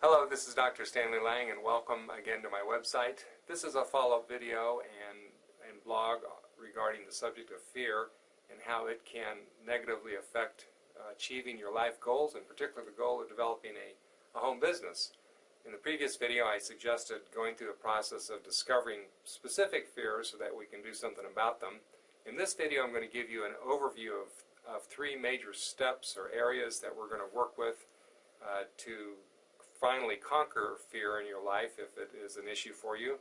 Hello, this is Dr. Stanley Lang and welcome again to my website. This is a follow-up video and blog regarding the subject of fear and how it can negatively affect achieving your life goals, in particular the goal of developing a home business. In the previous video I suggested going through the process of discovering specific fears so that we can do something about them. In this video I'm going to give you an overview of three major steps or areas that we're going to work with to finally conquer fear in your life if it is an issue for you.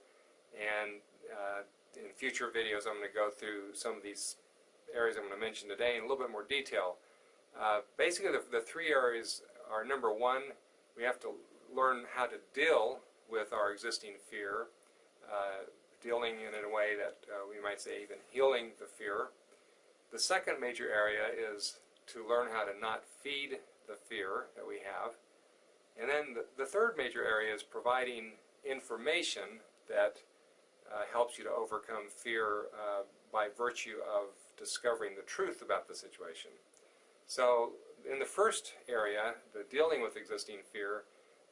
And in future videos I'm going to go through some of these areas I'm going to mention today in a little bit more detail. Basically the three areas are: number one, we have to learn how to deal with our existing fear, dealing in a way that we might say even healing the fear. The second major area is to learn how to not feed the fear that we have. And then the third major area is providing information that helps you to overcome fear by virtue of discovering the truth about the situation. So in the first area, the dealing with existing fear,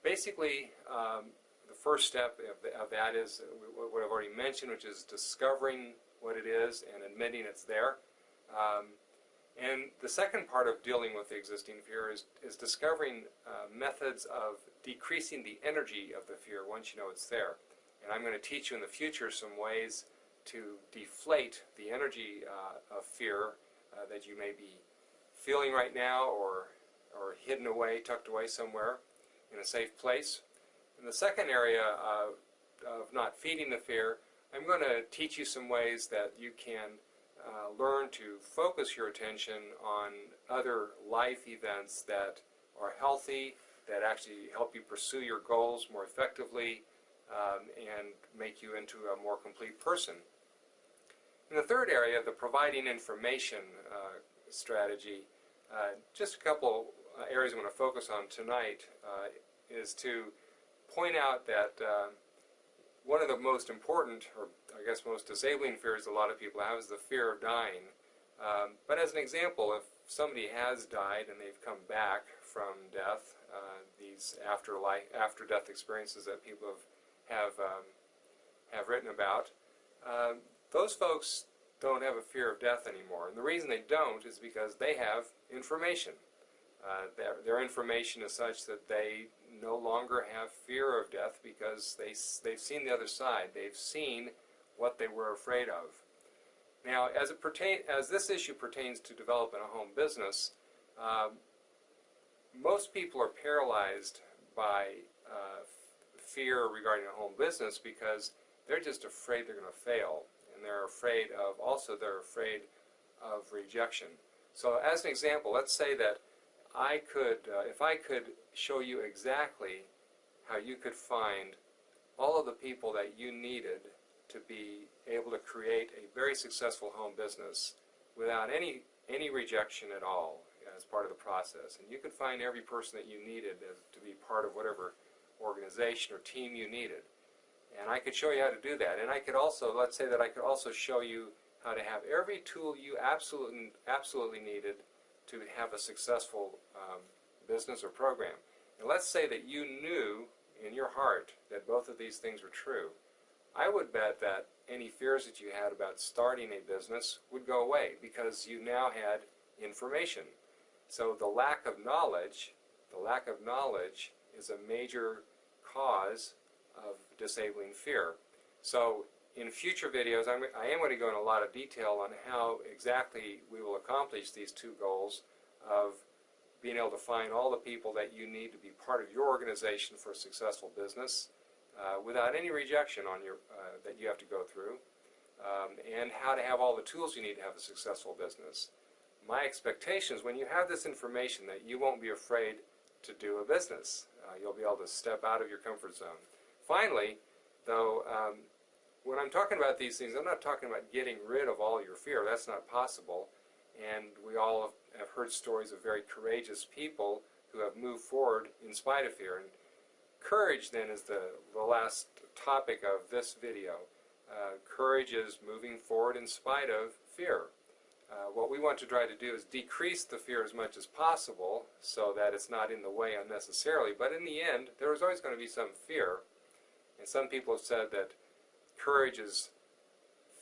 basically the first step of that is what I've already mentioned, which is discovering what it is and admitting it's there. And the second part of dealing with the existing fear is discovering methods of decreasing the energy of the fear once you know it's there. And I'm going to teach you in the future some ways to deflate the energy of fear that you may be feeling right now or hidden away, tucked away somewhere in a safe place. In the second area of not feeding the fear, I'm going to teach you some ways that you can learn to focus your attention on other life events that are healthy, that actually help you pursue your goals more effectively and make you into a more complete person. In the third area, the providing information strategy, just a couple areas I'm going to focus on tonight is to point out that one of the most important, or I guess most disabling fears a lot of people have is the fear of dying. But as an example, if somebody has died and they've come back from death, these after-death experiences that people have written about, those folks don't have a fear of death anymore. And the reason they don't is because they have information. Their information is such that they no longer have fear of death because they've seen the other side. They've seen what they were afraid of. Now, as this issue pertains to developing a home business, most people are paralyzed by fear regarding a home business because they're just afraid they're going to fail, and they're afraid of rejection. So, as an example, let's say that if I could show you exactly how you could find all of the people that you needed to be able to create a very successful home business without any rejection at all as part of the process, and you could find every person that you needed to be part of whatever organization or team you needed, and I could show you how to do that. And I could also, let's say that I could also show you how to have every tool you absolutely needed to have a successful business or program. And let's say that you knew in your heart that both of these things were true. I would bet that any fears that you had about starting a business would go away because you now had information. So the lack of knowledge is a major cause of disabling fear. So in future videos, I am going to go in a lot of detail on how exactly we will accomplish these two goals of being able to find all the people that you need to be part of your organization for a successful business without any rejection on that you have to go through, and how to have all the tools you need to have a successful business. My expectation is when you have this information that you won't be afraid to do a business. You'll be able to step out of your comfort zone. Finally, though, when I'm talking about these things, I'm not talking about getting rid of all your fear. That's not possible. And we all have heard stories of very courageous people who have moved forward in spite of fear. And courage, then, is the last topic of this video. Courage is moving forward in spite of fear. What we want to try to do is decrease the fear as much as possible so that it's not in the way unnecessarily. But in the end, there is always going to be some fear. And some people have said that courage is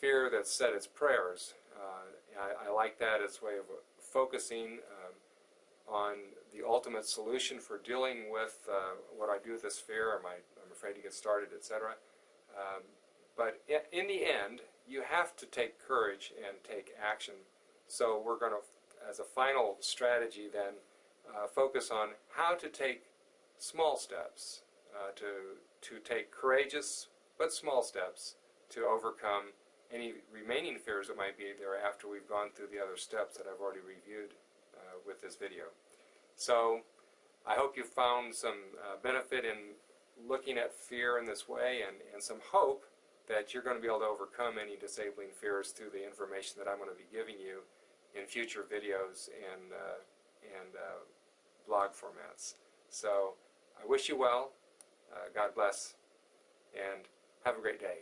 fear that said its prayers. I like that as a way of focusing on the ultimate solution for dealing with what I do with this fear. I'm afraid to get started, etc. But in the end, you have to take courage and take action. So we're going to, as a final strategy then, focus on how to take small steps, to take courageous but small steps to overcome any remaining fears that might be there after we've gone through the other steps that I've already reviewed with this video. So I hope you found some benefit in looking at fear in this way, and some hope that you're going to be able to overcome any disabling fears through the information that I'm going to be giving you in future videos and blog formats. So I wish you well, God bless, and have a great day.